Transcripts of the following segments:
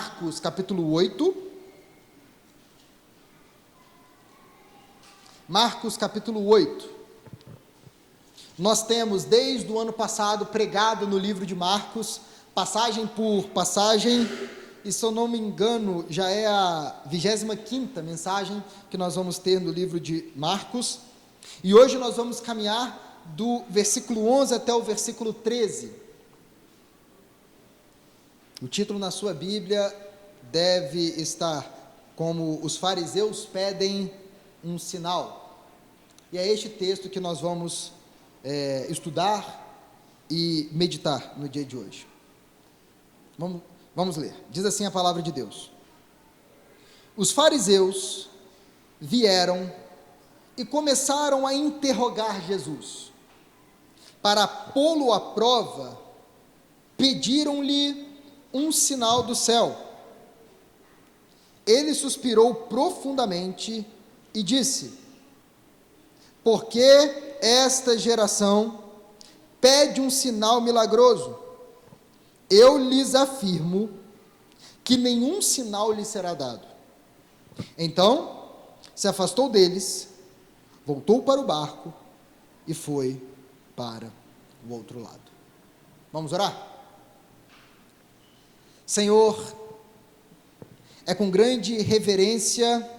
Marcos capítulo 8. Marcos capítulo 8. Nós temos desde o ano passado pregado no livro de Marcos, passagem por passagem, e se eu não me engano, já é a 25ª mensagem que nós vamos ter no livro de Marcos, e hoje nós vamos caminhar do versículo 11 até o versículo 13. O título na sua Bíblia deve estar como os fariseus pedem um sinal, e é este texto que nós vamos estudar e meditar no dia de hoje. Vamos ler. Diz assim a palavra de Deus: os fariseus vieram e começaram a interrogar Jesus. Para pô-lo à prova, pediram-lhe um sinal do céu. Ele suspirou profundamente e disse: por que esta geração pede um sinal milagroso? Eu lhes afirmo que nenhum sinal lhe será dado. Então, se afastou deles, voltou para o barco e foi para o outro lado. Vamos orar? Senhor, é com grande reverência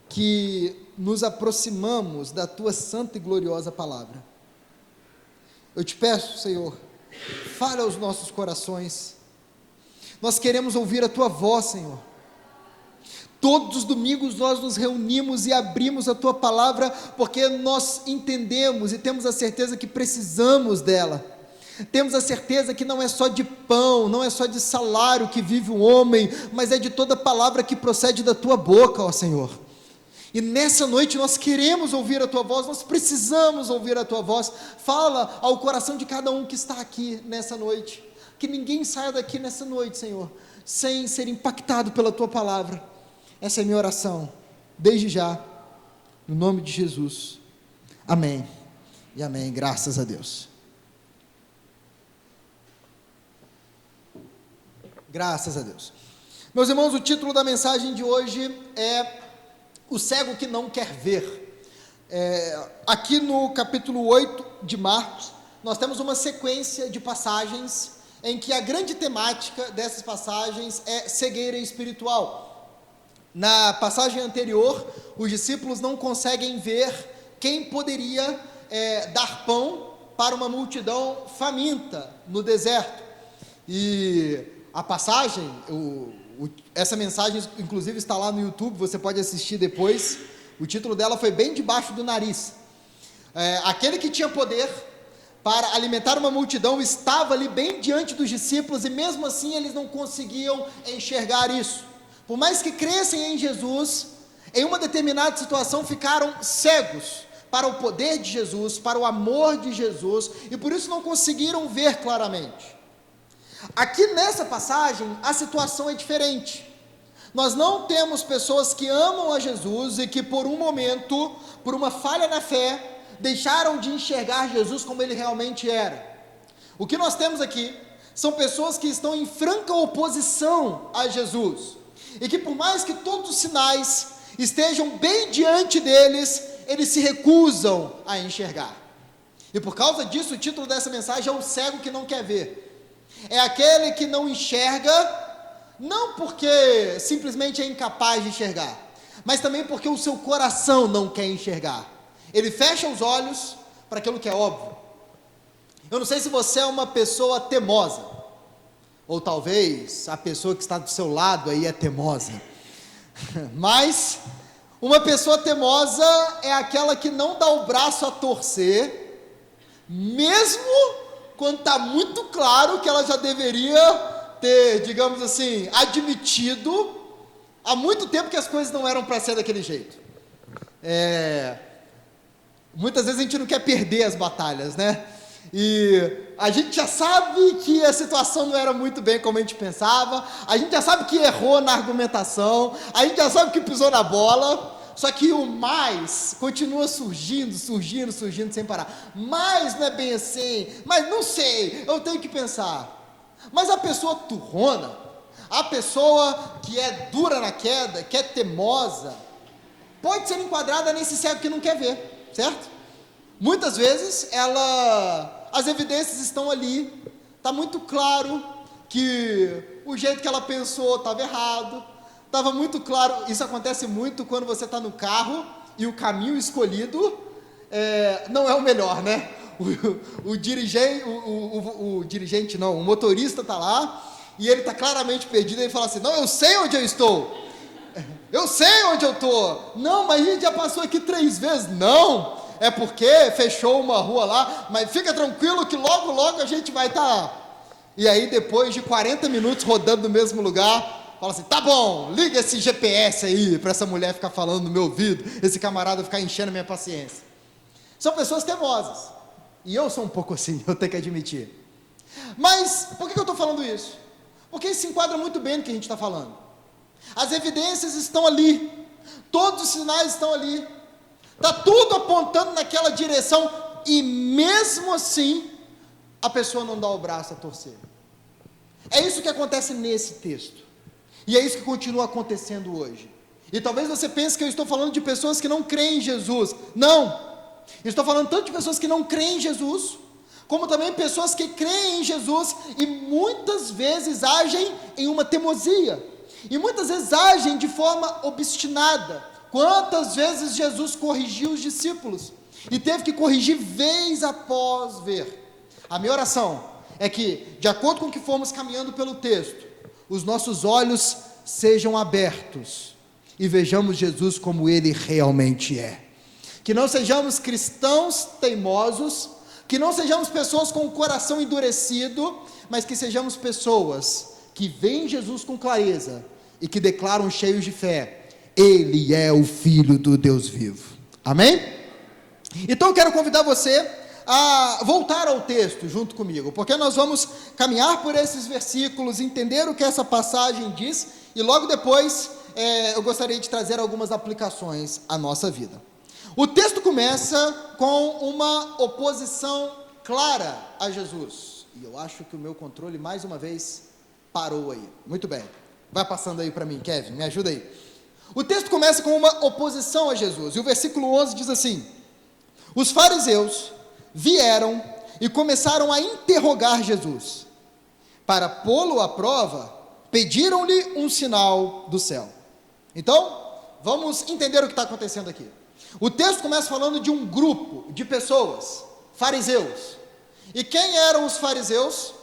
que nos aproximamos da Tua santa e gloriosa palavra. Eu te peço, Senhor, fale aos nossos corações. Nós queremos ouvir a Tua voz, Senhor. Todos os domingos nós nos reunimos e abrimos a Tua palavra, porque nós entendemos e temos a certeza que precisamos dela. Temos a certeza que não é só de pão, não é só de salário que vive o homem, mas é de toda palavra que procede da Tua boca, ó Senhor. E nessa noite nós queremos ouvir a Tua voz, nós precisamos ouvir a Tua voz. Fala ao coração de cada um que está aqui nessa noite, que ninguém saia daqui nessa noite, Senhor, sem ser impactado pela Tua palavra. Essa é a minha oração, desde já, no nome de Jesus, amém e amém, graças a Deus. Graças a Deus. Meus irmãos, o título da mensagem de hoje é O Cego que Não Quer Ver. Aqui no capítulo 8 de Marcos, nós temos uma sequência de passagens em que a grande temática dessas passagens é cegueira espiritual. Na passagem anterior, os discípulos não conseguem ver quem poderia dar pão para uma multidão faminta no deserto. E a passagem, essa mensagem inclusive está lá no YouTube, você pode assistir depois. O título dela foi bem debaixo do nariz. Aquele que tinha poder para alimentar uma multidão estava ali bem diante dos discípulos, e mesmo assim eles não conseguiam enxergar isso. Por mais que crescem em Jesus, em uma determinada situação ficaram cegos para o poder de Jesus, para o amor de Jesus, e por isso não conseguiram ver claramente. Aqui nessa passagem, a situação é diferente. Nós não temos pessoas que amam a Jesus e que por um momento, por uma falha na fé, deixaram de enxergar Jesus como ele realmente era. O que nós temos aqui são pessoas que estão em franca oposição a Jesus, e que por mais que todos os sinais estejam bem diante deles, eles se recusam a enxergar. E por causa disso, o título dessa mensagem é O Cego que Não Quer Ver. É aquele que não enxerga, não porque simplesmente é incapaz de enxergar, mas também porque o seu coração não quer enxergar. Ele fecha os olhos para aquilo que é óbvio. Eu não sei se você é uma pessoa teimosa, ou talvez a pessoa que está do seu lado aí é teimosa, mas uma pessoa teimosa é aquela que não dá o braço a torcer, mesmo quando está muito claro que ela já deveria ter, digamos assim, admitido há muito tempo que as coisas não eram para ser daquele jeito. Muitas vezes a gente não quer perder as batalhas, né? E a gente já sabe que a situação não era muito bem como a gente pensava, a gente já sabe que errou na argumentação, a gente já sabe que pisou na bola, só que o mais continua surgindo sem parar. Mas não é bem assim, mas não sei, eu tenho que pensar. Mas a pessoa turrona, A pessoa que é dura na queda, que é teimosa, pode ser enquadrada nesse cego que não quer ver, certo? Muitas vezes as evidências estão ali, está muito claro que o jeito que ela pensou estava errado, estava muito claro. Isso acontece muito quando você está no carro e o caminho escolhido não é o melhor, né? O motorista está lá e ele está claramente perdido, ele fala assim: não, eu sei onde eu estou, eu sei onde eu estou. Não, mas a gente já passou aqui 3 vezes. Não, é porque fechou uma rua lá, mas fica tranquilo que logo, logo a gente vai estar lá. E aí depois de 40 minutos rodando no mesmo lugar, fala assim: tá bom, liga esse GPS aí, para essa mulher ficar falando no meu ouvido, esse camarada ficar enchendo minha paciência. São pessoas teimosas, e eu sou um pouco assim, eu tenho que admitir. Mas por que eu estou falando isso? Porque isso se enquadra muito bem no que a gente está falando. As evidências estão ali, todos os sinais estão ali, está tudo apontando naquela direção, e mesmo assim, a pessoa não dá o braço a torcer. É isso que acontece nesse texto, e é isso que continua acontecendo hoje. E talvez você pense que eu estou falando de pessoas que não creem em Jesus. Não, eu estou falando tanto de pessoas que não creem em Jesus, como também pessoas que creem em Jesus e muitas vezes agem em uma teimosia, e muitas vezes agem de forma obstinada. Quantas vezes Jesus corrigiu os discípulos, e teve que corrigir vez após vez. A minha oração é que, de acordo com o que formos caminhando pelo texto, os nossos olhos sejam abertos, e vejamos Jesus como Ele realmente é. Que não sejamos cristãos teimosos, que não sejamos pessoas com o coração endurecido, mas que sejamos pessoas que veem Jesus com clareza e que declaram cheios de fé: Ele é o Filho do Deus vivo. Amém? Então eu quero convidar você a voltar ao texto junto comigo, porque nós vamos caminhar por esses versículos, entender o que essa passagem diz, e logo depois eu gostaria de trazer algumas aplicações à nossa vida. O texto começa com uma oposição clara a Jesus, e eu acho que o meu controle mais uma vez parou aí. Muito bem, vai passando aí para mim, Kevin, me ajuda aí. O texto começa com uma oposição a Jesus, e o versículo 11 diz assim: os fariseus vieram e começaram a interrogar Jesus. Para pô-lo à prova, pediram-lhe um sinal do céu. Então, vamos entender o que está acontecendo aqui. O texto começa falando de um grupo de pessoas, fariseus. E quem eram os fariseus?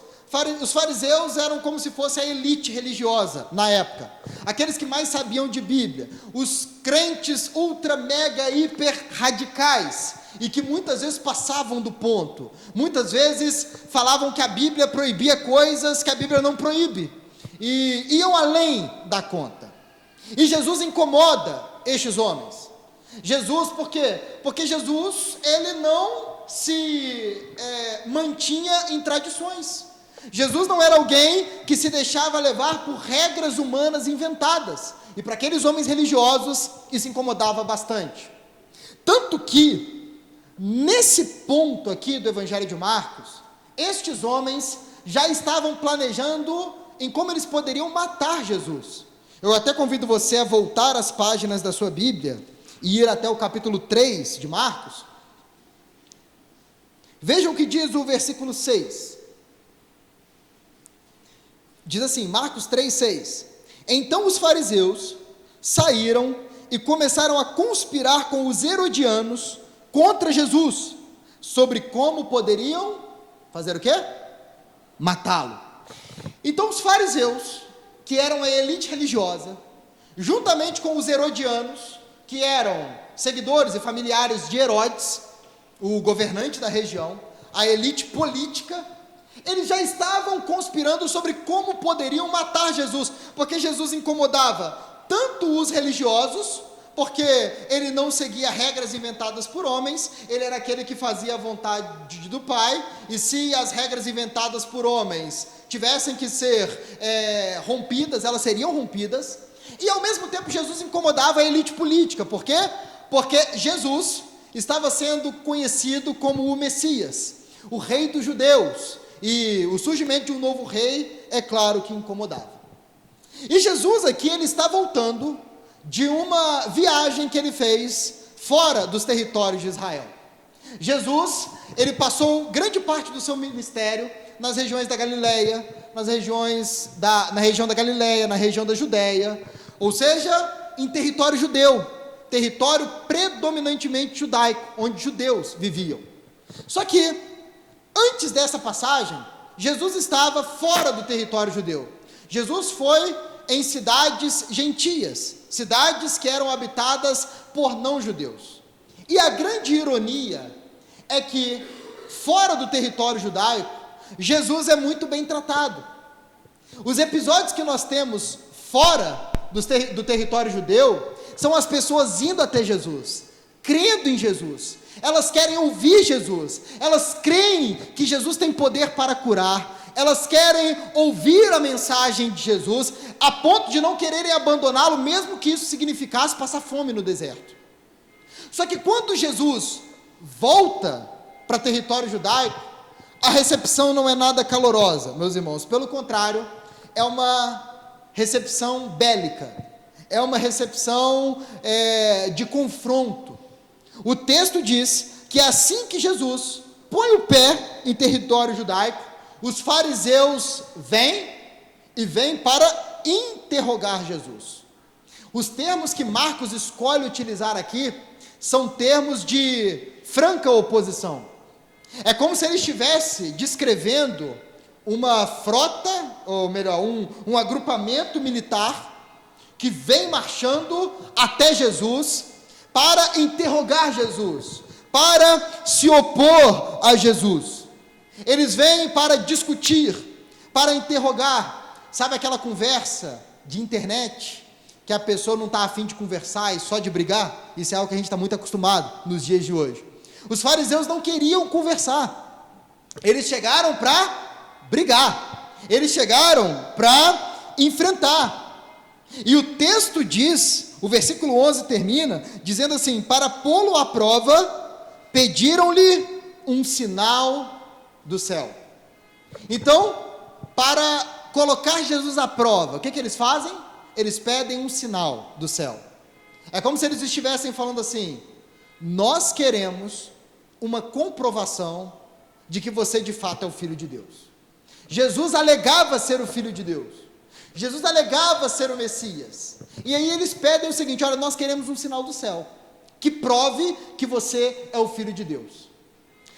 Os fariseus eram como se fosse a elite religiosa na época, aqueles que mais sabiam de Bíblia, os crentes ultra, mega, hiper radicais, e que muitas vezes passavam do ponto, muitas vezes falavam que a Bíblia proibia coisas que a Bíblia não proíbe, e iam além da conta. E Jesus incomoda estes homens. Jesus, por quê? Porque Jesus, ele não se mantinha em tradições. Jesus não era alguém que se deixava levar por regras humanas inventadas, e para aqueles homens religiosos isso incomodava bastante. Tanto que, nesse ponto aqui do Evangelho de Marcos, estes homens já estavam planejando em como eles poderiam matar Jesus. Eu até convido você a voltar às páginas da sua Bíblia e ir até o capítulo 3 de Marcos. Vejam o que diz o versículo 6. Diz assim, Marcos 3:6: então os fariseus saíram e começaram a conspirar com os herodianos contra Jesus, sobre como poderiam fazer o quê? Matá-lo. Então os fariseus, que eram a elite religiosa, juntamente com os herodianos, que eram seguidores e familiares de Herodes, o governante da região, a elite política, eles já estavam conspirando sobre como poderiam matar Jesus, porque Jesus incomodava tanto os religiosos, porque ele não seguia regras inventadas por homens, ele era aquele que fazia a vontade do Pai, e se as regras inventadas por homens tivessem que ser rompidas, elas seriam rompidas. E ao mesmo tempo Jesus incomodava a elite política. Por quê? Porque Jesus estava sendo conhecido como o Messias, o rei dos judeus, e o surgimento de um novo rei, é claro que incomodava. E Jesus aqui, ele está voltando de uma viagem que ele fez fora dos territórios de Israel. Jesus, ele passou grande parte do seu ministério nas regiões da Galileia, na região da Galileia, na região da Judéia, ou seja, em território judeu, território predominantemente judaico, onde judeus viviam. Só que, antes dessa passagem, Jesus estava fora do território judeu. Jesus foi em cidades gentias, cidades que eram habitadas por não-judeus. E a grande ironia é que, fora do território judaico, Jesus é muito bem tratado. Os episódios que nós temos fora do território judeu são as pessoas indo até Jesus, crendo em Jesus. Elas querem ouvir Jesus, elas creem que Jesus tem poder para curar, elas querem ouvir a mensagem de Jesus, a ponto de não quererem abandoná-lo, mesmo que isso significasse passar fome no deserto. Só que quando Jesus volta para território judaico, a recepção não é nada calorosa, meus irmãos, pelo contrário, é uma recepção bélica, é uma recepção de confronto. O texto diz que assim que Jesus põe o pé em território judaico, os fariseus vêm para interrogar Jesus. Os termos que Marcos escolhe utilizar aqui são termos de franca oposição. É como se ele estivesse descrevendo uma frota, ou melhor, um agrupamento militar que vem marchando até Jesus para interrogar Jesus, para se opor a Jesus. Eles vêm para discutir, para interrogar. Sabe aquela conversa de internet, que a pessoa não está a fim de conversar e só de brigar? Isso é algo que a gente está muito acostumado nos dias de hoje. Os fariseus não queriam conversar, eles chegaram para brigar, eles chegaram para enfrentar. E o texto diz, o versículo 11 termina, dizendo assim: para pô-lo à prova, pediram-lhe um sinal do céu. Então, para colocar Jesus à prova, o que eles fazem? Eles pedem um sinal do céu. É como se eles estivessem falando assim: nós queremos uma comprovação de que você de fato é o Filho de Deus. Jesus alegava ser o Filho de Deus, Jesus alegava ser o Messias, e aí eles pedem o seguinte: olha, nós queremos um sinal do céu, que prove que você é o Filho de Deus.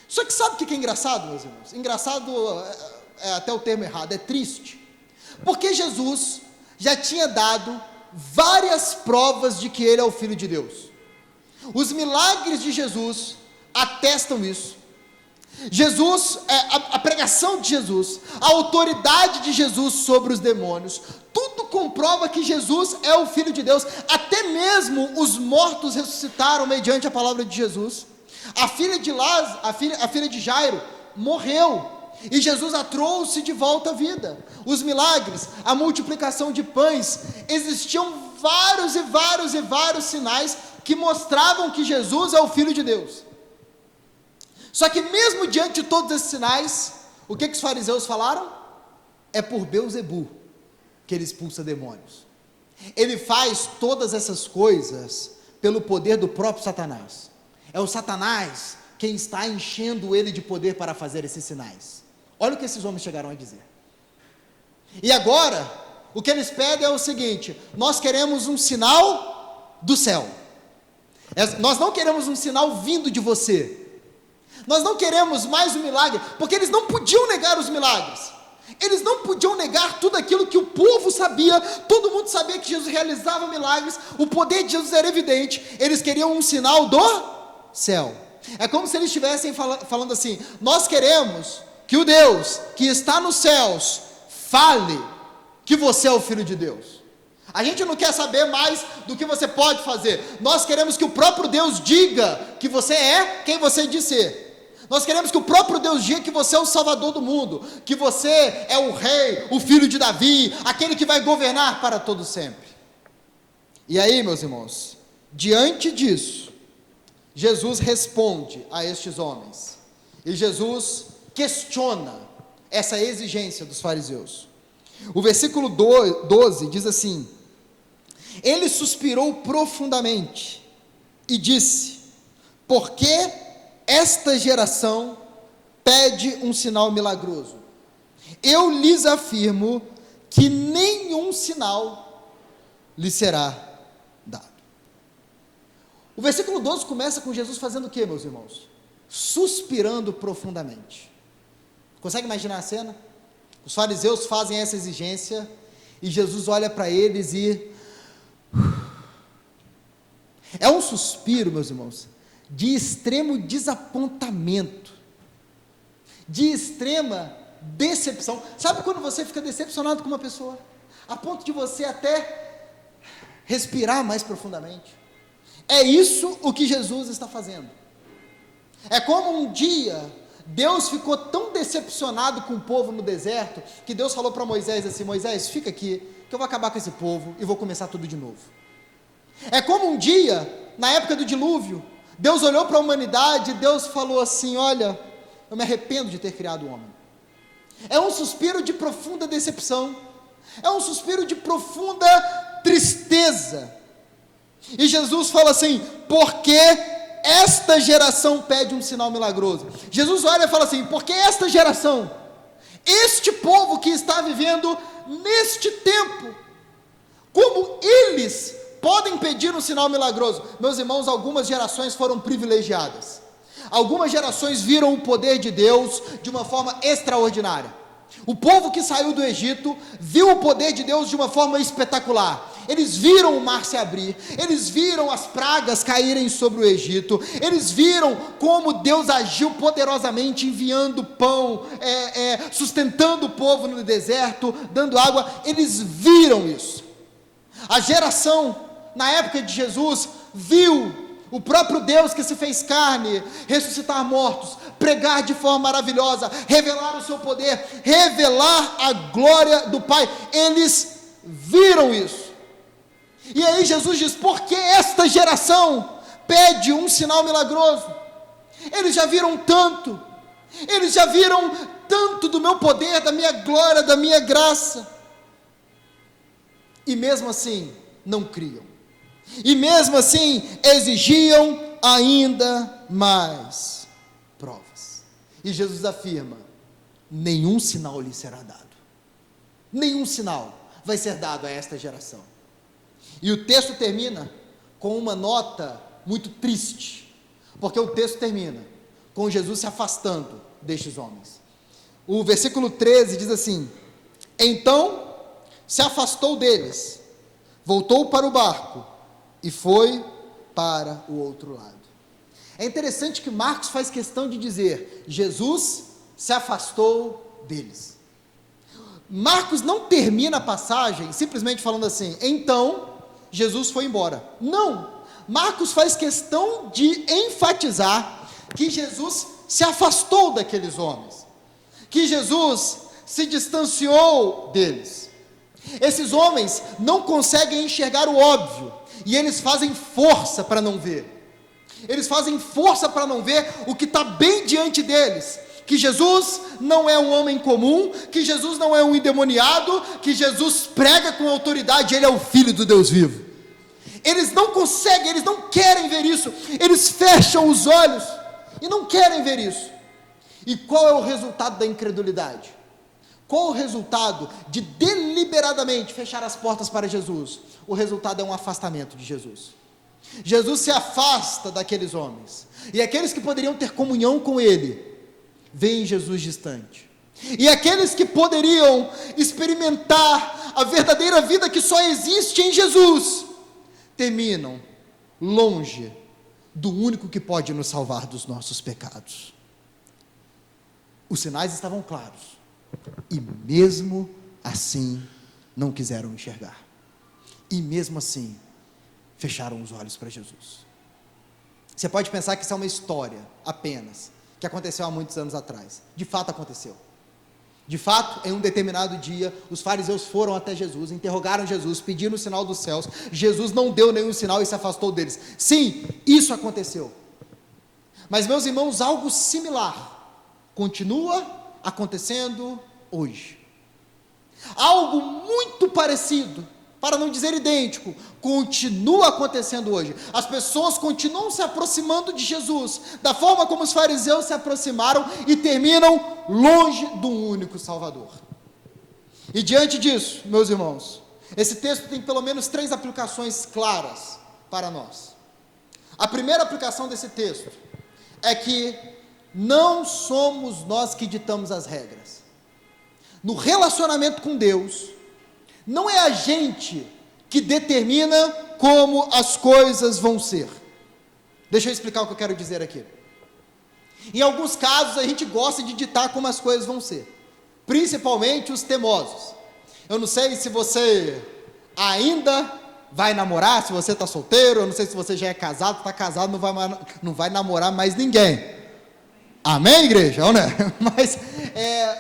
Só que sabe o que é engraçado, meus irmãos? Engraçado é até o termo errado, é triste, porque Jesus já tinha dado várias provas de que ele é o Filho de Deus. Os milagres de Jesus atestam isso. Jesus, a pregação de Jesus, a autoridade de Jesus sobre os demônios, tudo comprova que Jesus é o Filho de Deus. Até mesmo os mortos ressuscitaram mediante a palavra de Jesus. A filha de Jairo morreu, e Jesus a trouxe de volta à vida. Os milagres, a multiplicação de pães, existiam vários e vários e vários sinais que mostravam que Jesus é o Filho de Deus. Só que mesmo diante de todos esses sinais, o que os fariseus falaram? É por Beelzebu que ele expulsa demônios. Ele faz todas essas coisas pelo poder do próprio Satanás. É o Satanás quem está enchendo ele de poder para fazer esses sinais. Olha o que esses homens chegaram a dizer. E agora, o que eles pedem é o seguinte: nós queremos um sinal do céu. Nós não queremos um sinal vindo de você. Nós não queremos mais um milagre, porque eles não podiam negar os milagres. Eles não podiam negar tudo aquilo que o povo sabia. Todo mundo sabia que Jesus realizava milagres, o poder de Jesus era evidente. Eles queriam um sinal do céu. É como se eles estivessem falando assim: nós queremos que o Deus que está nos céus fale que você é o Filho de Deus. A gente não quer saber mais do que você pode fazer. Nós queremos que o próprio Deus diga que você é quem você diz ser. Nós queremos que o próprio Deus diga que você é o Salvador do mundo, que você é o Rei, o Filho de Davi, aquele que vai governar para todo sempre. E aí, meus irmãos, diante disso, Jesus responde a estes homens, e Jesus questiona essa exigência dos fariseus. O versículo 12 diz assim: ele suspirou profundamente e disse: por que esta geração pede um sinal milagroso? Eu lhes afirmo que nenhum sinal lhe será dado. O versículo 12 começa com Jesus fazendo o que, meus irmãos? Suspirando profundamente. Consegue imaginar a cena? Os fariseus fazem essa exigência e Jesus olha para eles e é um suspiro, meus irmãos, de extremo desapontamento, de extrema decepção. Sabe quando você fica decepcionado com uma pessoa, a ponto de você até respirar mais profundamente? É isso o que Jesus está fazendo. É como um dia Deus ficou tão decepcionado com o povo no deserto, que Deus falou para Moisés assim: Moisés, fica aqui, que eu vou acabar com esse povo e vou começar tudo de novo. É como um dia, na época do dilúvio, Deus olhou para a humanidade e Deus falou assim: olha, eu me arrependo de ter criado o homem. É um suspiro de profunda decepção, é um suspiro de profunda tristeza. E Jesus fala assim: porque esta geração pede um sinal milagroso. Jesus olha e fala assim: porque esta geração, este povo que está vivendo neste tempo, como eles podem pedir um sinal milagroso? Meus irmãos, algumas gerações foram privilegiadas, algumas gerações viram o poder de Deus de uma forma extraordinária. O povo que saiu do Egito viu o poder de Deus de uma forma espetacular. Eles viram o mar se abrir, eles viram as pragas caírem sobre o Egito, eles viram como Deus agiu poderosamente, enviando pão, sustentando o povo no deserto, dando água. Eles viram isso. A geração na época de Jesus viu o próprio Deus que se fez carne, ressuscitar mortos, pregar de forma maravilhosa, revelar o seu poder, revelar a glória do Pai. Eles viram isso. E aí Jesus diz: por que esta geração pede um sinal milagroso? Eles já viram tanto, eles já viram tanto do meu poder, da minha glória, da minha graça, e mesmo assim não criam, e mesmo assim exigiam ainda mais provas. E Jesus afirma: nenhum sinal lhe será dado, nenhum sinal vai ser dado a esta geração. E o texto termina com uma nota muito triste, porque o texto termina com Jesus se afastando destes homens. O versículo 13 diz assim: então se afastou deles, voltou para o barco e foi para o outro lado. É interessante que Marcos faz questão de dizer: Jesus se afastou deles. Marcos não termina a passagem simplesmente falando assim: então Jesus foi embora. Não, Marcos faz questão de enfatizar que Jesus se afastou daqueles homens, que Jesus se distanciou deles. Esses homens não conseguem enxergar o óbvio, e eles fazem força para não ver. Eles fazem força para não ver o que está bem diante deles: que Jesus não é um homem comum, que Jesus não é um endemoniado, que Jesus prega com autoridade, Ele é o Filho do Deus vivo. Eles não conseguem, eles não querem ver isso, eles fecham os olhos e não querem ver isso. E qual é o resultado da incredulidade? Qual o resultado de deliberadamente fechar as portas para Jesus? O resultado é um afastamento de Jesus. Jesus se afasta daqueles homens, e aqueles que poderiam ter comunhão com Ele, veem Jesus distante. E aqueles que poderiam experimentar a verdadeira vida que só existe em Jesus, terminam longe do único que pode nos salvar dos nossos pecados. Os sinais estavam claros, e mesmo assim não quiseram enxergar, e mesmo assim fecharam os olhos para Jesus. Você pode pensar que isso é uma história apenas, que aconteceu há muitos anos atrás. De fato aconteceu. De fato, em um determinado dia, os fariseus foram até Jesus, interrogaram Jesus, pediram o sinal dos céus. Jesus não deu nenhum sinal e se afastou deles. Sim, isso aconteceu. Mas, meus irmãos, algo similar continua acontecendo hoje. Algo muito parecido, para não dizer idêntico, continua acontecendo hoje. As pessoas continuam se aproximando de Jesus, da forma como os fariseus se aproximaram e terminam longe do único Salvador. E diante disso, meus irmãos, esse texto tem pelo menos 3 aplicações claras para nós. A primeira aplicação desse texto é que não somos nós que ditamos as regras. No relacionamento com Deus, não é a gente que determina como as coisas vão ser. Deixa eu explicar o que eu quero dizer aqui. Em alguns casos a gente gosta de ditar como as coisas vão ser, principalmente os teimosos. Eu não sei se você ainda vai namorar, se você está solteiro, eu não sei se você já é casado, está casado, não vai namorar mais ninguém. Amém, igreja? Ou não é? Mas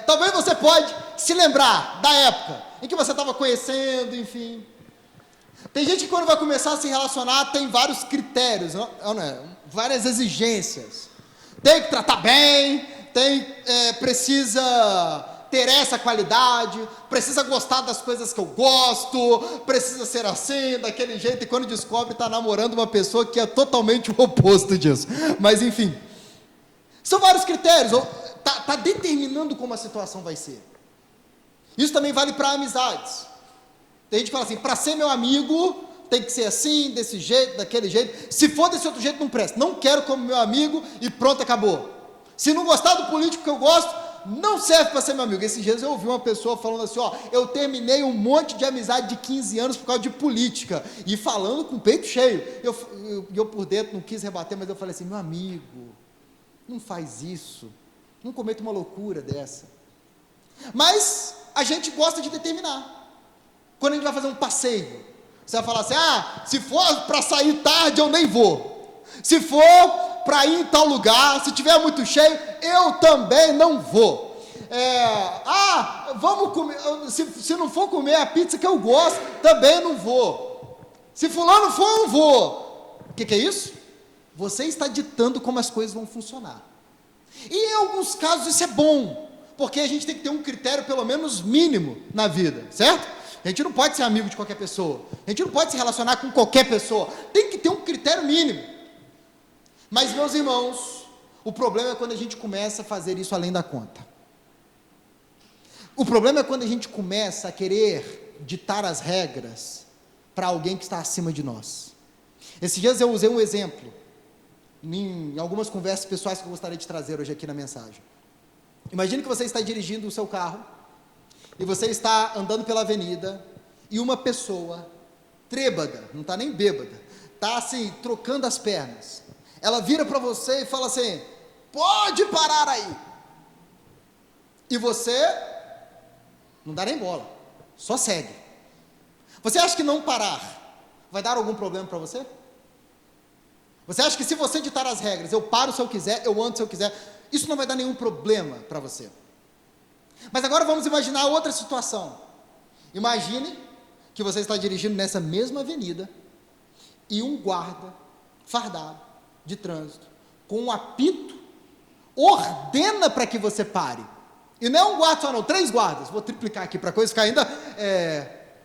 talvez você pode se lembrar da época em que você estava conhecendo, enfim. Tem gente que quando vai começar a se relacionar tem vários critérios, não é? Várias exigências. Tem que tratar bem, precisa ter essa qualidade, precisa gostar das coisas que eu gosto, precisa ser assim, daquele jeito, e quando descobre está namorando uma pessoa que é totalmente o oposto disso. Mas enfim, são vários critérios, está determinando como a situação vai ser. Isso também vale para amizades. Tem gente que fala assim, para ser meu amigo, tem que ser assim, desse jeito, daquele jeito, se for desse outro jeito não presta, não quero como meu amigo, e pronto, acabou. Se não gostar do político que eu gosto, não serve para ser meu amigo. Esses dias eu ouvi uma pessoa falando assim, eu terminei um monte de amizade de 15 anos por causa de política, e falando com o peito cheio, eu por dentro não quis rebater, mas eu falei assim, meu amigo, não faz isso, não cometa uma loucura dessa. Mas a gente gosta de determinar. Quando a gente vai fazer um passeio, você vai falar assim, se for para sair tarde eu nem vou, se for para ir em tal lugar, se tiver muito cheio, eu também não vou. Vamos comer, se não for comer a pizza que eu gosto, também não vou. Se fulano for, eu vou. O que é isso? Você está ditando como as coisas vão funcionar. E em alguns casos isso é bom, porque a gente tem que ter um critério pelo menos mínimo na vida, certo? A gente não pode ser amigo de qualquer pessoa, a gente não pode se relacionar com qualquer pessoa, tem que ter um critério mínimo. Mas, meus irmãos, o problema é quando a gente começa a fazer isso além da conta. O problema é quando a gente começa a querer ditar as regras para alguém que está acima de nós. Esses dias eu usei um exemplo, em algumas conversas pessoais que eu gostaria de trazer hoje aqui na mensagem. Imagine que você está dirigindo o seu carro, e você está andando pela avenida, e uma pessoa trêbada, não está nem bêbada, está assim, trocando as pernas, ela vira para você e fala assim, pode parar aí, e você não dá nem bola, só segue. Você acha que não parar vai dar algum problema para você? Você acha que se você ditar as regras, eu paro se eu quiser, eu ando se eu quiser, isso não vai dar nenhum problema para você? Mas agora vamos imaginar outra situação. Imagine que você está dirigindo nessa mesma avenida e um guarda fardado de trânsito, com um apito, ordena para que você pare. E não é um guarda só não, 3 guardas. Vou triplicar aqui para a coisa ficar ainda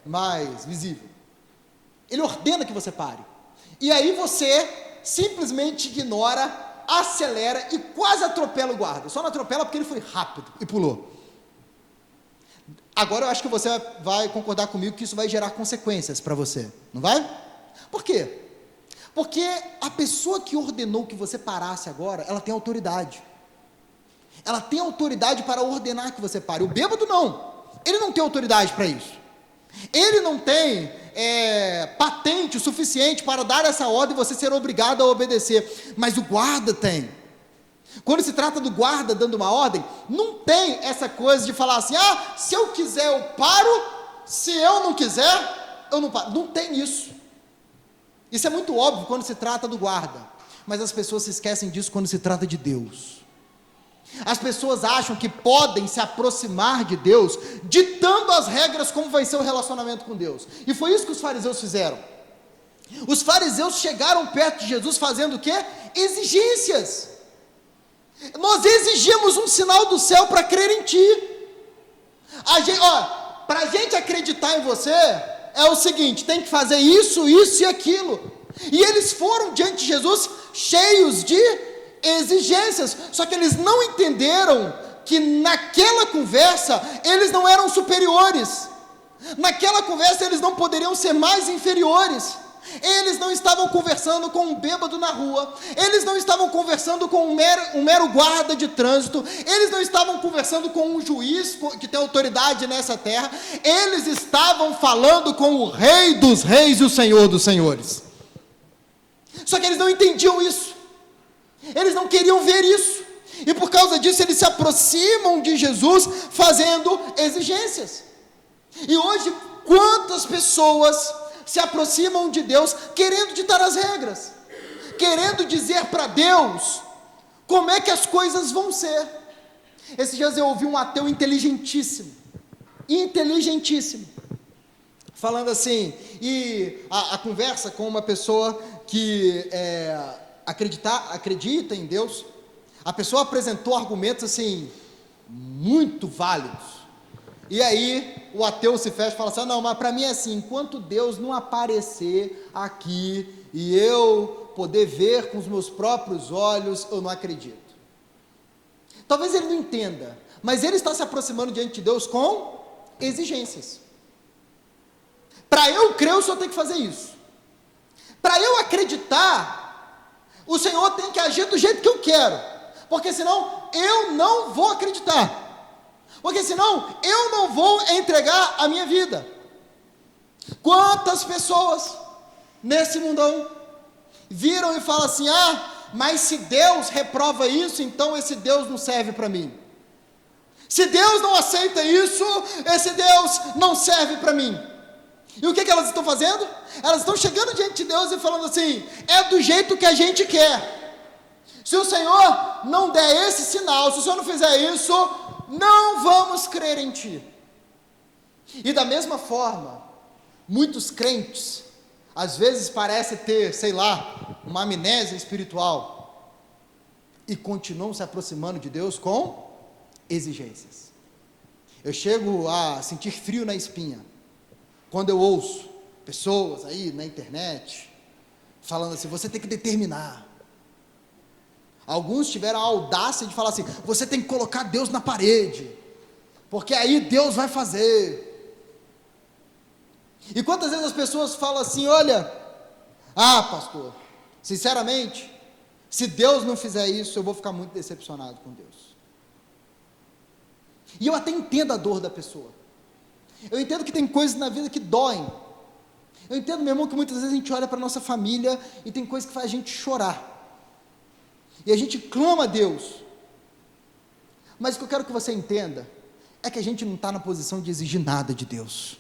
mais visível. Ele ordena que você pare. E aí você simplesmente ignora, acelera e quase atropela o guarda. Só não atropela porque ele foi rápido e pulou. Agora eu acho que você vai concordar comigo que isso vai gerar consequências para você, não vai? Por quê? Porque a pessoa que ordenou que você parasse agora, ela tem autoridade. Ela tem autoridade para ordenar que você pare. O bêbado não. Ele não tem autoridade para isso. Ele não tem patente o suficiente para dar essa ordem e você ser obrigado a obedecer. Mas o guarda tem. Quando se trata do guarda dando uma ordem, não tem essa coisa de falar assim, se eu quiser eu paro, se eu não quiser, eu não paro. Não tem isso. Isso é muito óbvio quando se trata do guarda, mas as pessoas se esquecem disso quando se trata de Deus. As pessoas acham que podem se aproximar de Deus, ditando as regras como vai ser o relacionamento com Deus, e foi isso que os fariseus fizeram. Os fariseus chegaram perto de Jesus fazendo o quê? Exigências. Nós exigimos um sinal do céu para crer em Ti. para a gente acreditar em você, é o seguinte: tem que fazer isso, isso e aquilo. E eles foram diante de Jesus cheios de exigências, só que eles não entenderam que naquela conversa eles não eram superiores, naquela conversa eles não poderiam ser mais inferiores. Eles não estavam conversando com um bêbado na rua, eles não estavam conversando com um mero guarda de trânsito, eles não estavam conversando com um juiz que tem autoridade nessa terra, eles estavam falando com o Rei dos Reis e o Senhor dos Senhores. Só que eles não entendiam isso, eles não queriam ver isso, e por causa disso eles se aproximam de Jesus fazendo exigências. E hoje, quantas pessoas se aproximam de Deus querendo ditar as regras, querendo dizer para Deus como é que as coisas vão ser. Esses dias eu ouvi um ateu inteligentíssimo, falando assim, e a conversa com uma pessoa que acredita em Deus, a pessoa apresentou argumentos assim, muito válidos. E aí o ateu se fecha e fala assim: não, mas para mim é assim, enquanto Deus não aparecer aqui e eu poder ver com os meus próprios olhos, eu não acredito. Talvez ele não entenda, mas ele está se aproximando diante de Deus com exigências. Para eu crer, o Senhor tem que fazer isso. Para eu acreditar, o Senhor tem que agir do jeito que eu quero, porque senão eu não vou acreditar. Porque senão eu não vou entregar a minha vida. Quantas pessoas nesse mundão viram e falam assim: mas se Deus reprova isso, então esse Deus não serve para mim. Se Deus não aceita isso, esse Deus não serve para mim. E o que elas estão fazendo? Elas estão chegando diante de Deus e falando assim: é do jeito que a gente quer. Se o Senhor não der esse sinal, se o Senhor não fizer isso, não vamos crer em Ti. E da mesma forma, muitos crentes, às vezes parece ter, sei lá, uma amnésia espiritual, e continuam se aproximando de Deus com exigências. Eu chego a sentir frio na espinha, quando eu ouço pessoas aí na internet, falando assim: você tem que determinar. Alguns tiveram a audácia de falar assim: você tem que colocar Deus na parede, porque aí Deus vai fazer. E quantas vezes as pessoas falam assim: olha, pastor, sinceramente, se Deus não fizer isso, eu vou ficar muito decepcionado com Deus. E eu até entendo a dor da pessoa, eu entendo que tem coisas na vida que doem, eu entendo, meu irmão, que muitas vezes a gente olha para a nossa família e tem coisas que faz a gente chorar, e a gente clama a Deus, mas o que eu quero que você entenda, é que a gente não está na posição de exigir nada de Deus,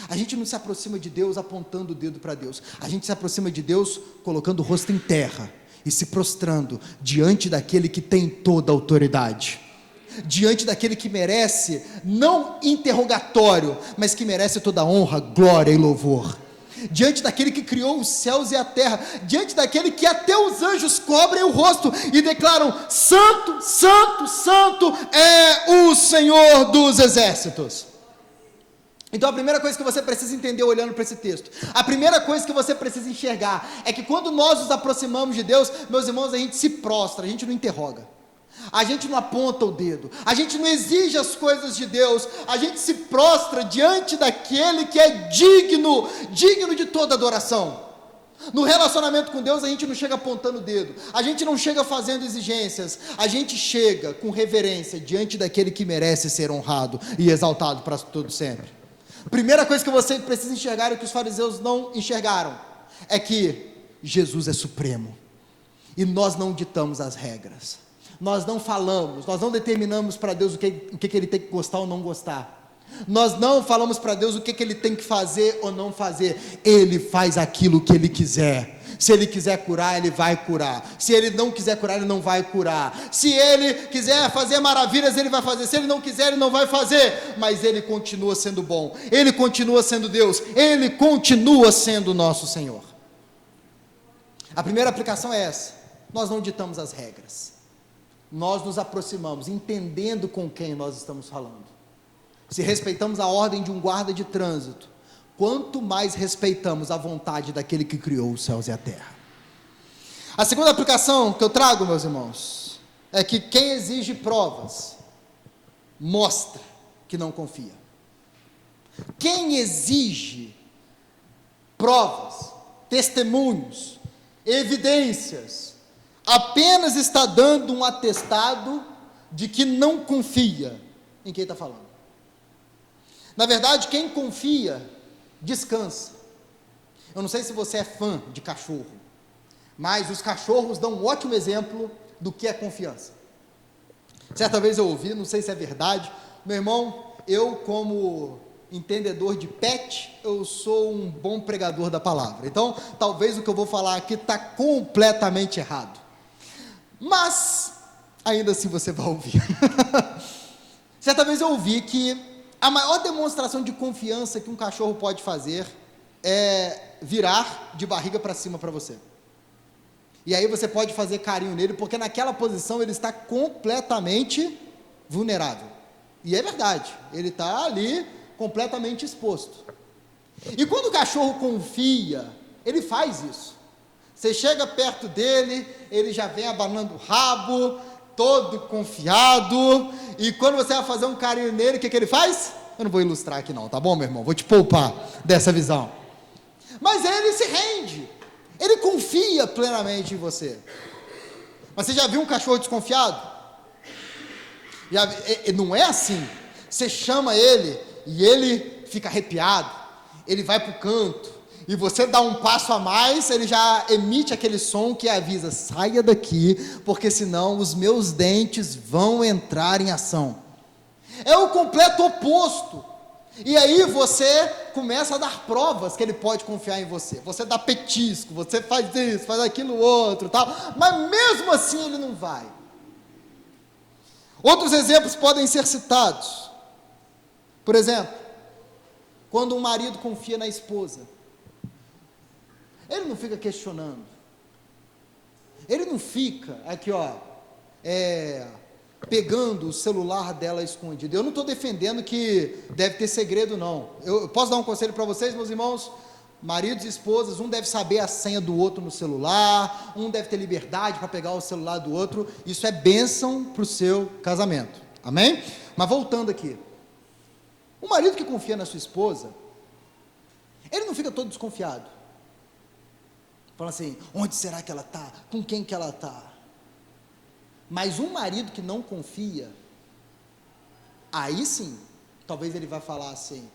a gente não se aproxima de Deus apontando o dedo para Deus, a gente se aproxima de Deus colocando o rosto em terra, e se prostrando diante daquele que tem toda a autoridade, diante daquele que merece, não interrogatório, mas que merece toda a honra, glória e louvor, diante daquele que criou os céus e a terra, diante daquele que até os anjos cobrem o rosto e declaram: santo, santo, santo é o Senhor dos exércitos. Então a primeira coisa que você precisa entender olhando para esse texto, a primeira coisa que você precisa enxergar, é que quando nós nos aproximamos de Deus, meus irmãos, a gente se prostra, a gente não interroga, a gente não aponta o dedo, a gente não exige as coisas de Deus, a gente se prostra diante daquele que é digno de toda adoração. No relacionamento com Deus, a gente não chega apontando o dedo, a gente não chega fazendo exigências, a gente chega com reverência diante daquele que merece ser honrado e exaltado para todo sempre. Primeira coisa que você precisa enxergar, e que os fariseus não enxergaram, é que Jesus é supremo, e nós não ditamos as regras, nós não falamos, nós não determinamos para Deus o que Ele tem que gostar ou não gostar, nós não falamos para Deus o que Ele tem que fazer ou não fazer, Ele faz aquilo que Ele quiser. Se Ele quiser curar, Ele vai curar, se Ele não quiser curar, Ele não vai curar, se Ele quiser fazer maravilhas, Ele vai fazer, se Ele não quiser, Ele não vai fazer, mas Ele continua sendo bom, Ele continua sendo Deus, Ele continua sendo nosso Senhor. A primeira aplicação é essa: nós não ditamos as regras, nós nos aproximamos entendendo com quem nós estamos falando. se respeitamos a ordem de um guarda de trânsito, quanto mais respeitamos a vontade daquele que criou os céus e a terra. A segunda aplicação que eu trago, meus irmãos, é que quem exige provas, mostra que não confia. Quem exige provas, testemunhos, evidências, apenas está dando um atestado de que não confia em quem está falando. Na verdade, quem confia, descansa. Eu não sei se você é fã de cachorro, mas os cachorros dão um ótimo exemplo do que é confiança. Certa vez eu ouvi, não sei se é verdade, meu irmão, eu como entendedor de pet, eu sou um bom pregador da palavra, então talvez o que eu vou falar aqui está completamente errado, mas ainda assim você vai ouvir. Certa vez eu ouvi que a maior demonstração de confiança que um cachorro pode fazer é virar de barriga para cima para você. E aí você pode fazer carinho nele, porque naquela posição ele está completamente vulnerável. E é verdade, ele está ali completamente exposto. E quando o cachorro confia, ele faz isso. Você chega perto dele, ele já vem abanando o rabo, todo confiado, e quando você vai fazer um carinho nele, o que ele faz? Eu não vou ilustrar aqui não, tá bom, meu irmão? Vou te poupar dessa visão. Mas ele se rende, ele confia plenamente em você. Mas você já viu um cachorro desconfiado? Não é assim. Você chama ele e ele fica arrepiado, ele vai para o canto, e você dá um passo a mais, ele já emite aquele som que avisa: saia daqui, porque senão os meus dentes vão entrar em ação. É o completo oposto. E aí você começa a dar provas que ele pode confiar em você. Você dá petisco, você faz isso, faz aquilo outro, tal, mas mesmo assim ele não vai. Outros exemplos podem ser citados. Por exemplo, quando um marido confia na esposa, ele não fica questionando, ele não fica aqui pegando o celular dela escondido. Eu não estou defendendo que deve ter segredo não, eu posso dar um conselho para vocês, meus irmãos, maridos e esposas, um deve saber a senha do outro no celular, um deve ter liberdade para pegar o celular do outro, isso é bênção para o seu casamento, amém? Mas voltando aqui, o marido que confia na sua esposa, ele não fica todo desconfiado, fala assim: onde será que ela está? Com quem que ela está? Mas um marido que não confia, aí sim, talvez ele vai falar assim: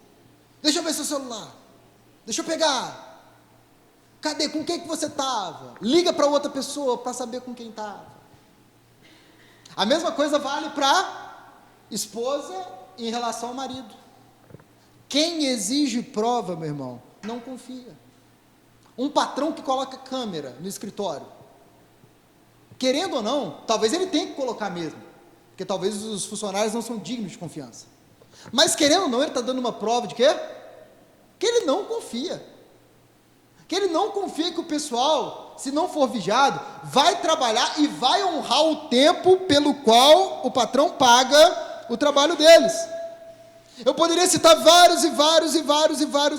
deixa eu ver seu celular, deixa eu pegar, cadê, com quem que você estava? Liga para outra pessoa para saber com quem estava. A mesma coisa vale para esposa em relação ao marido. Quem exige prova, meu irmão, não confia. Um patrão que coloca câmera no escritório, querendo ou não, talvez ele tenha que colocar mesmo, porque talvez os funcionários não são dignos de confiança, mas querendo ou não, ele está dando uma prova de quê? Que ele não confia, que ele não confia que o pessoal, se não for vigiado, vai trabalhar e vai honrar o tempo pelo qual o patrão paga o trabalho deles. Eu poderia citar vários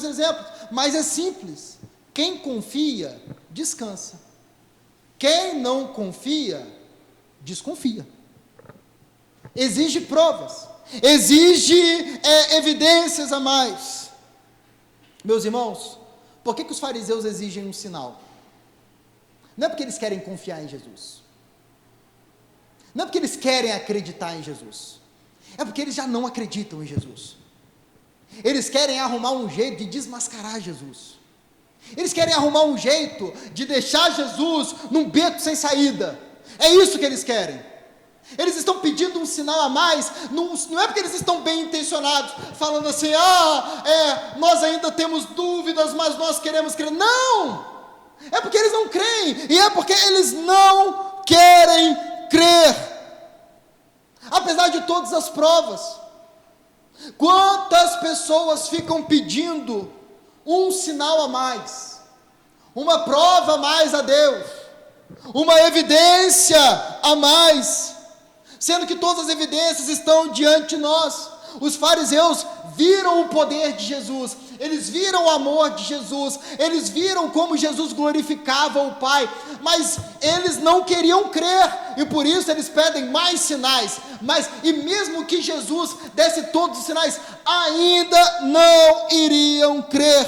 exemplos, mas é simples. Quem confia, descansa. Quem não confia, desconfia. Exige provas, exige evidências a mais. Meus irmãos, por que os fariseus exigem um sinal? Não é porque eles querem confiar em Jesus, não é porque eles querem acreditar em Jesus, é porque eles já não acreditam em Jesus. Eles querem arrumar um jeito de desmascarar Jesus. Eles querem arrumar um jeito de deixar Jesus num beco sem saída. É isso que eles querem. Eles estão pedindo um sinal a mais, não é porque eles estão bem intencionados, falando assim: nós ainda temos dúvidas, mas nós queremos crer. Não! É porque eles não creem, e é porque eles não querem crer. Apesar de todas as provas, quantas pessoas ficam pedindo um sinal a mais, uma prova a mais a Deus, uma evidência a mais, sendo que todas as evidências estão diante de nós. Os fariseus viram o poder de Jesus, eles viram o amor de Jesus, eles viram como Jesus glorificava o Pai, mas eles não queriam crer, e por isso eles pedem mais sinais, e mesmo que Jesus desse todos os sinais, ainda não iriam crer.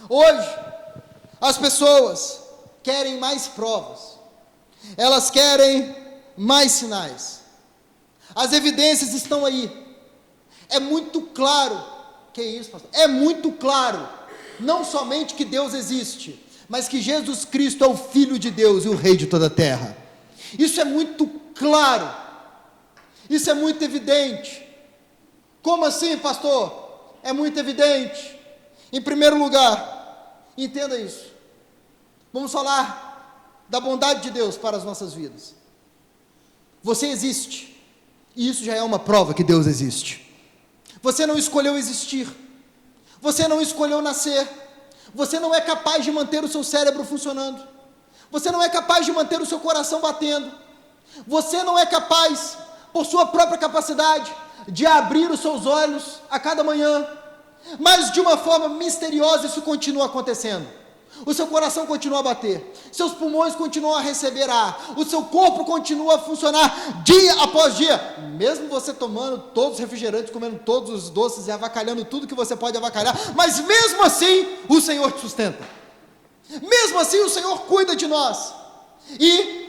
Hoje, as pessoas querem mais provas, elas querem mais sinais. As evidências estão aí. É muito claro, que isso, pastor? É muito claro, não somente que Deus existe, mas que Jesus Cristo é o Filho de Deus e o Rei de toda a terra. Isso é muito claro, isso é muito evidente. Como assim, pastor? É muito evidente. Em primeiro lugar, entenda isso. Vamos falar da bondade de Deus para as nossas vidas. Você existe. E isso já é uma prova que Deus existe. Você não escolheu existir, você não escolheu nascer, você não é capaz de manter o seu cérebro funcionando, você não é capaz de manter o seu coração batendo, você não é capaz, por sua própria capacidade, de abrir os seus olhos a cada manhã, mas de uma forma misteriosa isso continua acontecendo. O seu coração continua a bater, seus pulmões continuam a receber ar, o seu corpo continua a funcionar dia após dia, mesmo você tomando todos os refrigerantes, comendo todos os doces e avacalhando tudo que você pode avacalhar, mas mesmo assim o Senhor te sustenta, mesmo assim o Senhor cuida de nós, e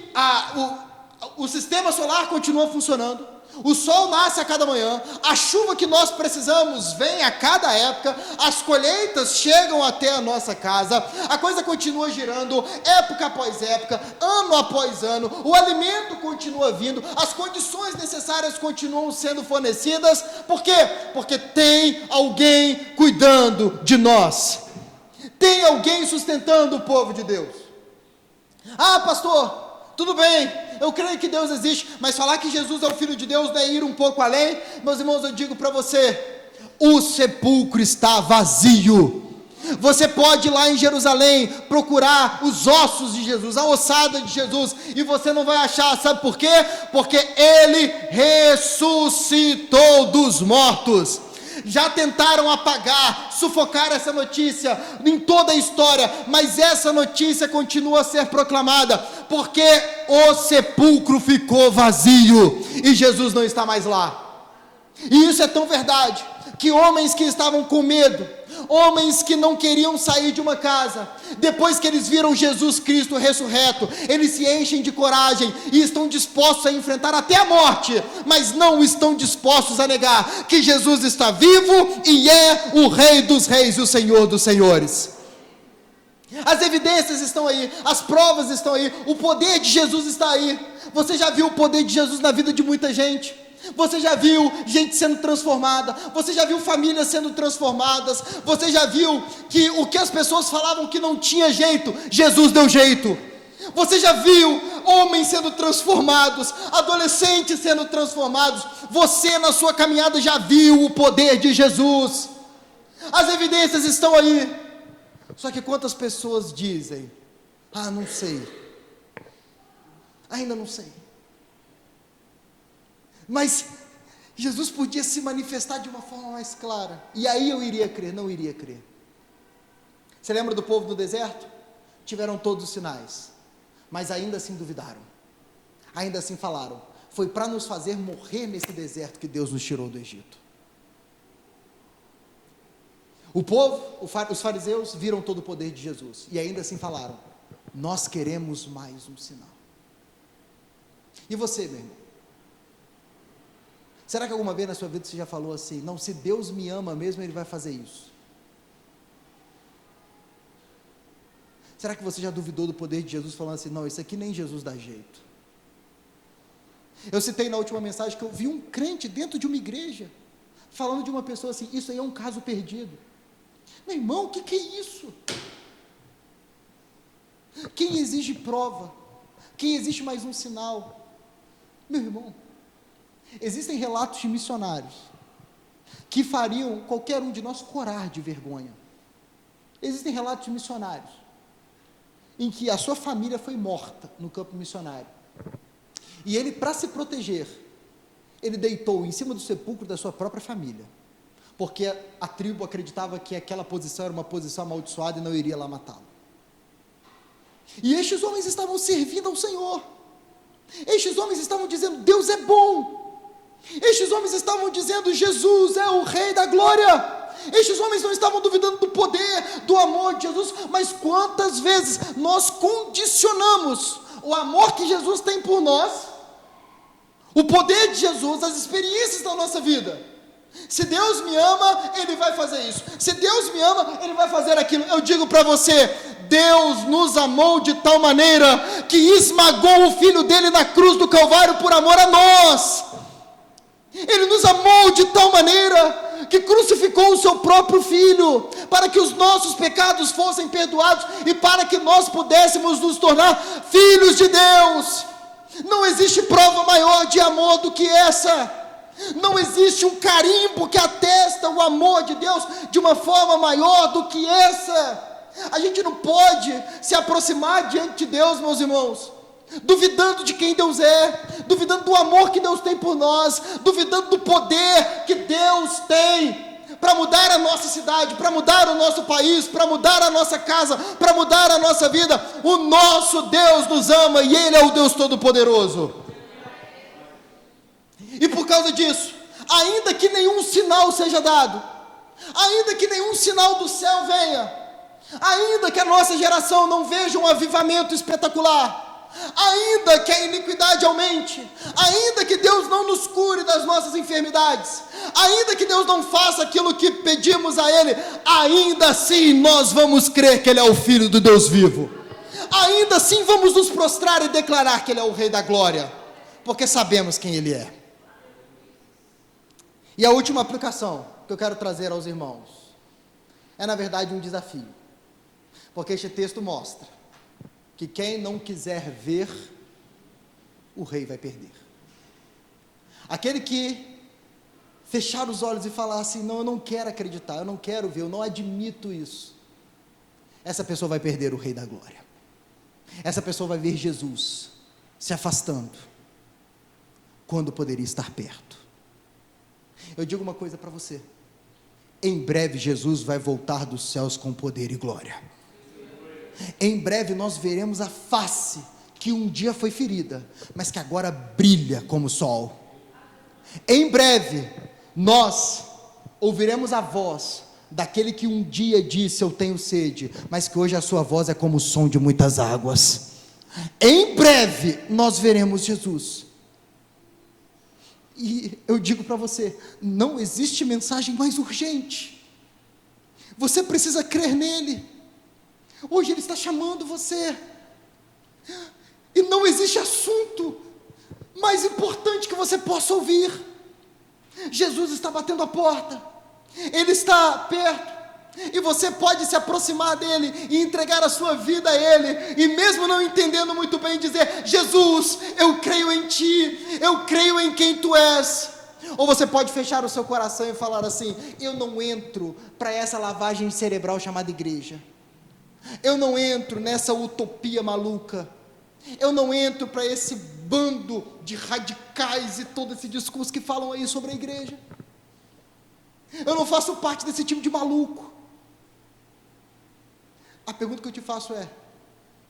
o sistema solar continua funcionando, o sol nasce a cada manhã, a chuva que nós precisamos vem a cada época, as colheitas chegam até a nossa casa, a coisa continua girando, época após época, ano após ano, o alimento continua vindo, as condições necessárias continuam sendo fornecidas. Por quê? Porque tem alguém cuidando de nós, tem alguém sustentando o povo de Deus. Ah, pastor, tudo bem, eu creio que Deus existe, mas falar que Jesus é o Filho de Deus não é ir um pouco além? Meus irmãos, eu digo para você, o sepulcro está vazio. Você pode ir lá em Jerusalém procurar os ossos de Jesus, a ossada de Jesus, e você não vai achar, sabe por quê? Porque Ele ressuscitou dos mortos. Já tentaram apagar, sufocar essa notícia em toda a história, mas essa notícia continua a ser proclamada, porque o sepulcro ficou vazio, e Jesus não está mais lá. E isso é tão verdade, que homens que estavam com medo, homens que não queriam sair de uma casa, depois que eles viram Jesus Cristo ressurreto, eles se enchem de coragem, e estão dispostos a enfrentar até a morte, mas não estão dispostos a negar, que Jesus está vivo, e é o Rei dos Reis e o Senhor dos Senhores. As evidências estão aí, as provas estão aí, o poder de Jesus está aí. Você já viu o poder de Jesus na vida de muita gente? Você já viu gente sendo transformada? Você já viu famílias sendo transformadas? Você já viu que o que as pessoas falavam que não tinha jeito, Jesus deu jeito? Você já viu homens sendo transformados, adolescentes sendo transformados? Você na sua caminhada já viu o poder de Jesus? As evidências estão aí. Só que quantas pessoas dizem: ah, não sei, ainda não sei. Mas Jesus podia se manifestar de uma forma mais clara, e aí eu iria crer. Não iria crer. Você lembra do povo do deserto? Tiveram todos os sinais, mas ainda assim duvidaram, ainda assim falaram: foi para nos fazer morrer nesse deserto que Deus nos tirou do Egito. O povo, os fariseus viram todo o poder de Jesus, e ainda assim falaram: nós queremos mais um sinal. E você, meu irmão? Será que alguma vez na sua vida você já falou assim: não, se Deus me ama mesmo, Ele vai fazer isso? Será que você já duvidou do poder de Jesus, falando assim: não, isso aqui nem Jesus dá jeito? Eu citei na última mensagem que eu vi um crente dentro de uma igreja, falando de uma pessoa assim: isso aí é um caso perdido. Meu irmão, o que é isso? Quem exige prova? Quem exige mais um sinal? Meu irmão, existem relatos de missionários que fariam qualquer um de nós corar de vergonha. Existem relatos de missionários em que a sua família foi morta no campo missionário, e ele, para se proteger, ele deitou em cima do sepulcro da sua própria família, porque a tribo acreditava que aquela posição era uma posição amaldiçoada e não iria lá matá-lo. E estes homens estavam servindo ao Senhor, estes homens estavam dizendo: Deus é bom, estes homens estavam dizendo: Jesus é o Rei da Glória. Estes homens não estavam duvidando do poder, do amor de Jesus, mas quantas vezes nós condicionamos o amor que Jesus tem por nós, o poder de Jesus, as experiências da nossa vida. Se Deus me ama, Ele vai fazer isso. Se Deus me ama, Ele vai fazer aquilo. Eu digo para você, Deus nos amou de tal maneira que esmagou o Filho dele na cruz do Calvário por amor a nós. Ele nos amou de tal maneira que crucificou o seu próprio Filho, para que os nossos pecados fossem perdoados e para que nós pudéssemos nos tornar filhos de Deus. Não existe prova maior de amor do que essa. Não existe um carimbo que atesta o amor de Deus de uma forma maior do que essa. A gente não pode se aproximar diante de Deus, meus irmãos, duvidando de quem Deus é, duvidando do amor que Deus tem por nós, duvidando do poder que Deus tem para mudar a nossa cidade, para mudar o nosso país, para mudar a nossa casa, para mudar a nossa vida. O nosso Deus nos ama e Ele é o Deus Todo-Poderoso. E por causa disso, ainda que nenhum sinal seja dado, ainda que nenhum sinal do céu venha, ainda que a nossa geração não veja um avivamento espetacular, ainda que a iniquidade aumente, ainda que Deus não nos cure das nossas enfermidades, ainda que Deus não faça aquilo que pedimos a Ele, ainda assim nós vamos crer que Ele é o Filho do Deus vivo, ainda assim vamos nos prostrar e declarar que Ele é o Rei da Glória, porque sabemos quem Ele é. E a última aplicação que eu quero trazer aos irmãos é, na verdade, um desafio, porque este texto mostra que quem não quiser ver, o rei vai perder. Aquele que fechar os olhos e falar assim: não, eu não quero acreditar, eu não quero ver, eu não admito isso, essa pessoa vai perder o Rei da Glória. Essa pessoa vai ver Jesus se afastando, quando poderia estar perto. Eu digo uma coisa para você: em breve Jesus vai voltar dos céus com poder e glória. Em breve nós veremos a face que um dia foi ferida, mas que agora brilha como o sol. Em breve nós ouviremos a voz daquele que um dia disse: eu tenho sede, mas que hoje a sua voz é como o som de muitas águas. Em breve nós veremos Jesus. E eu digo para você, não existe mensagem mais urgente. Você precisa crer nele. Hoje Ele está chamando você, e não existe assunto mais importante que você possa ouvir. Jesus está batendo a porta, Ele está perto, e você pode se aproximar dEle, e entregar a sua vida a Ele, e mesmo não entendendo muito bem, dizer: Jesus, eu creio em Ti, eu creio em quem Tu és. Ou você pode fechar o seu coração e falar assim: eu não entro para essa lavagem cerebral chamada igreja, eu não entro nessa utopia maluca, eu não entro para esse bando de radicais e todo esse discurso que falam aí sobre a igreja, eu não faço parte desse tipo de maluco. A pergunta que eu te faço é: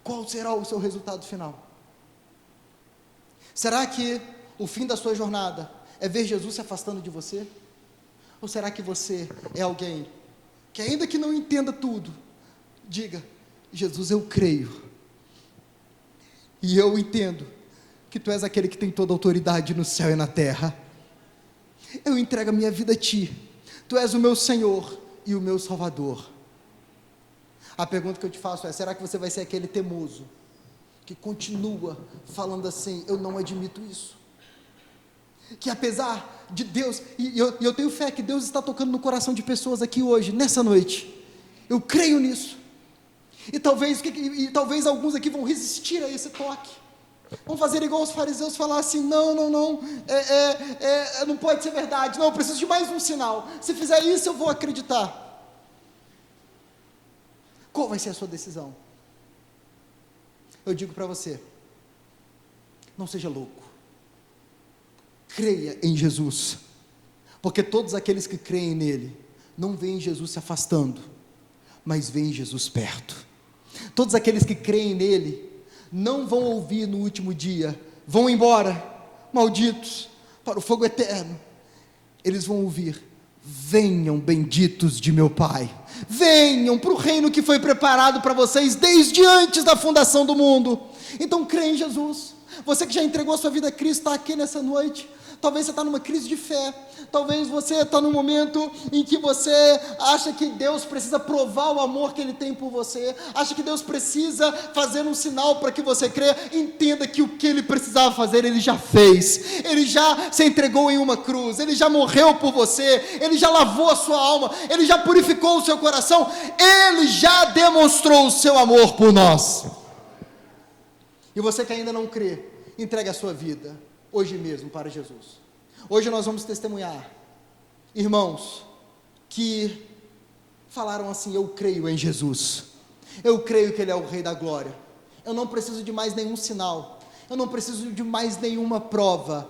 qual será o seu resultado final? Será que o fim da sua jornada é ver Jesus se afastando de você? Ou será que você é alguém que, ainda que não entenda tudo, diga: Jesus, eu creio, e eu entendo que Tu és aquele que tem toda a autoridade no céu e na terra, eu entrego a minha vida a Ti, Tu és o meu Senhor e o meu Salvador. A pergunta que eu te faço é: será que você vai ser aquele teimoso, que continua falando assim: eu não admito isso, que apesar de Deus, e eu tenho fé que Deus está tocando no coração de pessoas aqui hoje, nessa noite, eu creio nisso, e talvez alguns aqui vão resistir a esse toque, vão fazer igual os fariseus, falar assim: não, não pode ser verdade, não, eu preciso de mais um sinal, se fizer isso eu vou acreditar. Qual vai ser a sua decisão? Eu digo para você: não seja louco, creia em Jesus, porque todos aqueles que creem nele, não veem Jesus se afastando, mas veem Jesus perto. Todos aqueles que creem nele, não vão ouvir no último dia, vão embora, malditos, para o fogo eterno. Eles vão ouvir: venham benditos de meu Pai, venham para o reino que foi preparado para vocês desde antes da fundação do mundo. Então creia em Jesus. Você que já entregou a sua vida a Cristo, está aqui nessa noite. Talvez você está numa crise de fé, talvez você está num momento em que você acha que Deus precisa provar o amor que Ele tem por você, acha que Deus precisa fazer um sinal para que você creia. Entenda que o que Ele precisava fazer, Ele já fez. Ele já se entregou em uma cruz, Ele já morreu por você, Ele já lavou a sua alma, Ele já purificou o seu coração, Ele já demonstrou o seu amor por nós. E você que ainda não crê, entregue a sua vida hoje mesmo para Jesus. Hoje nós vamos testemunhar irmãos que falaram assim: eu creio em Jesus, eu creio que Ele é o Rei da Glória, eu não preciso de mais nenhum sinal, eu não preciso de mais nenhuma prova,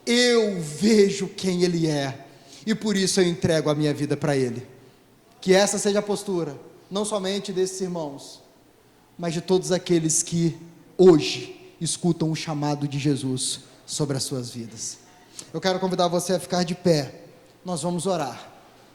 eu vejo quem Ele é, e por isso eu entrego a minha vida para Ele. Que essa seja a postura, não somente desses irmãos, mas de todos aqueles que hoje escutam o chamado de Jesus sobre as suas vidas. Eu quero convidar você a ficar de pé, nós vamos orar.